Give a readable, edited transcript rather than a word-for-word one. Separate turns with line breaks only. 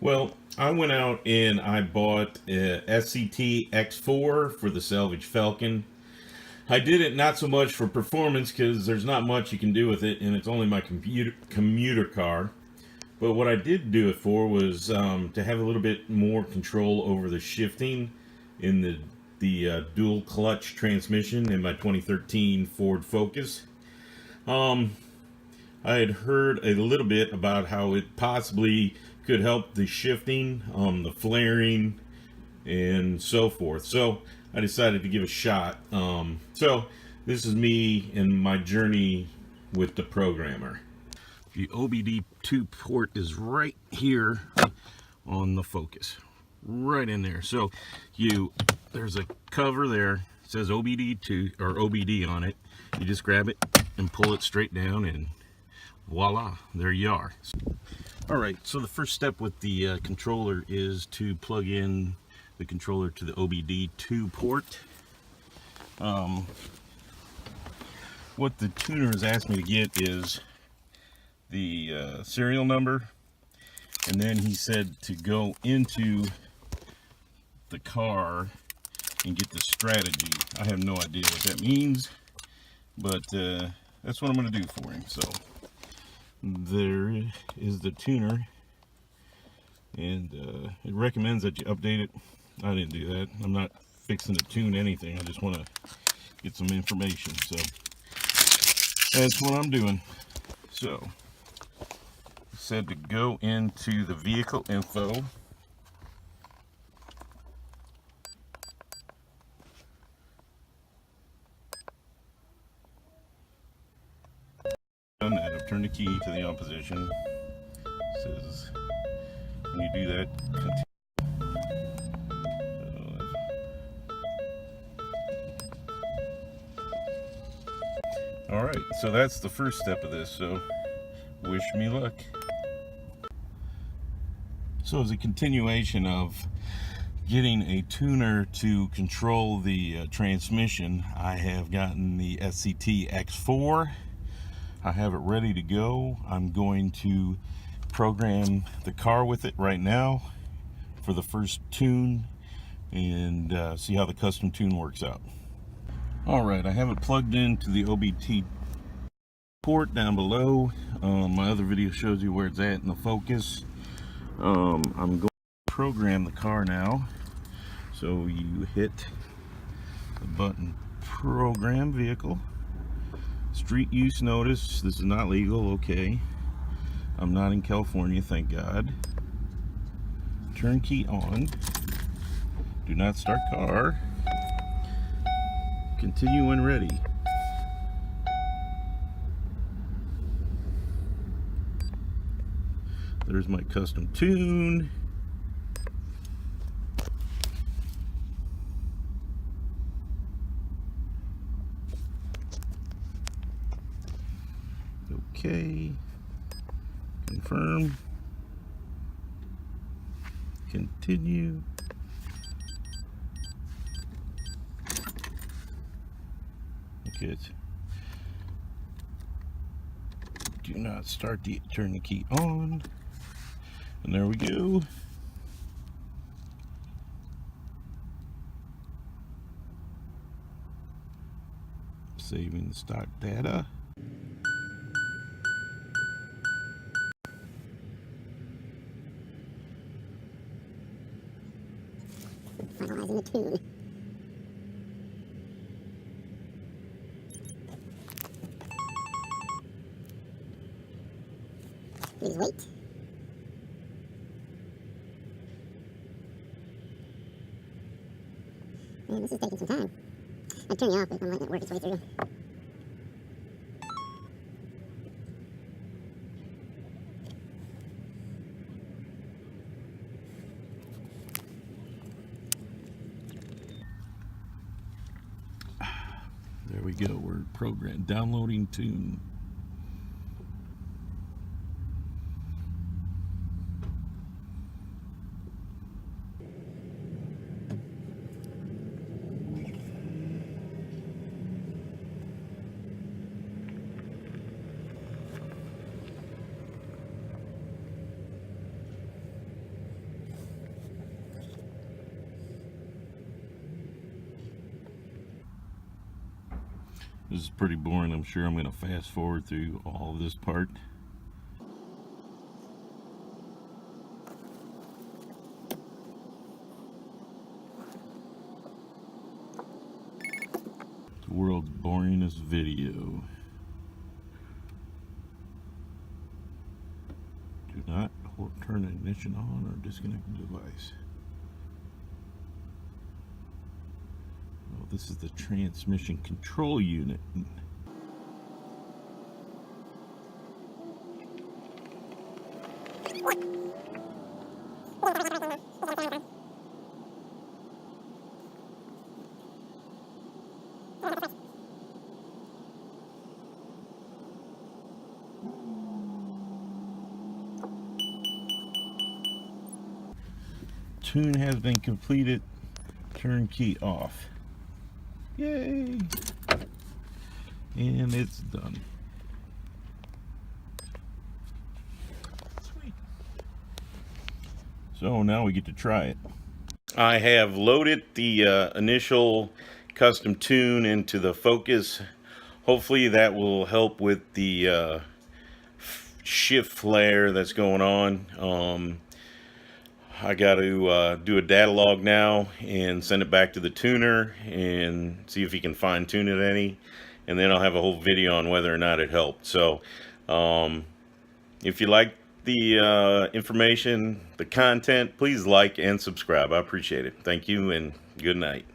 Well, I went out and I bought a SCT X4 for the Salvage Falcon. I did it not so much for performance because there's not much you can do with it, and it's only my commuter car. But what I did do it for was to have a little bit more control over the shifting in the dual clutch transmission in my 2013 Ford Focus. I had heard a little bit about how it possibly could help the shifting, the flaring, and so forth. So I decided to give a shot. So this is me and my journey with the programmer. The OBD2 port is right here on the Focus, right in there. So there's a cover there, it says OBD2 or OBD on it. You just grab it and pull it straight down, and voila, there you are. All right, so the first step with the controller is to plug in the controller to the OBD2 port. What the tuner has asked me to get is the serial number, and then he said to go into the car and get the strategy. I have no idea what that means, but that's what I'm going to do for him. So there is the tuner, and it recommends that you update it. I didn't do that. I'm not fixing to tune anything. I just want to get some information, so that's what I'm doing. So it said to go into the vehicle info, and I've turned the key to the on position. It says when you do that, continue. All right, so that's the first step of this, so wish me luck. So as a continuation of getting a tuner to control the transmission, I have gotten the SCT X4. I have it ready to go. I'm going to program the car with it right now for the first tune and see how the custom tune works out. All right, I have it plugged into the OBD port down below. My other video shows you where it's at in the Focus. I'm going to program the car now. So you hit the button, program vehicle. Street use notice, this is not legal, okay. I'm not in California, thank God. Turn key on. Do not start car. Continue when ready. There's my custom tune. Okay. Confirm. Continue. Okay. Do not start the turn the key on. And there we go. Saving the stock data.
Finalizing the tune. Please wait. Man, this is taking some time. I'd turn you off, but I'm letting it work its way through.
There we go, we're programmed. Downloading tune. This is pretty boring. I'm sure I'm going to fast forward through all of this part. The world's boringest video. Do not turn ignition on or disconnect the device. Oh, this is the transmission control unit. Tune has been completed. Turnkey off. Yay! And it's done. Sweet. So now we get to try it. I have loaded the initial custom tune into the Focus. Hopefully that will help with the shift flare that's going on. I got to do a data log now and send it back to the tuner and see if he can fine tune it any, and then I'll have a whole video on whether or not it helped. So if you like the information, the content, please like and subscribe. I appreciate it. Thank you and good night.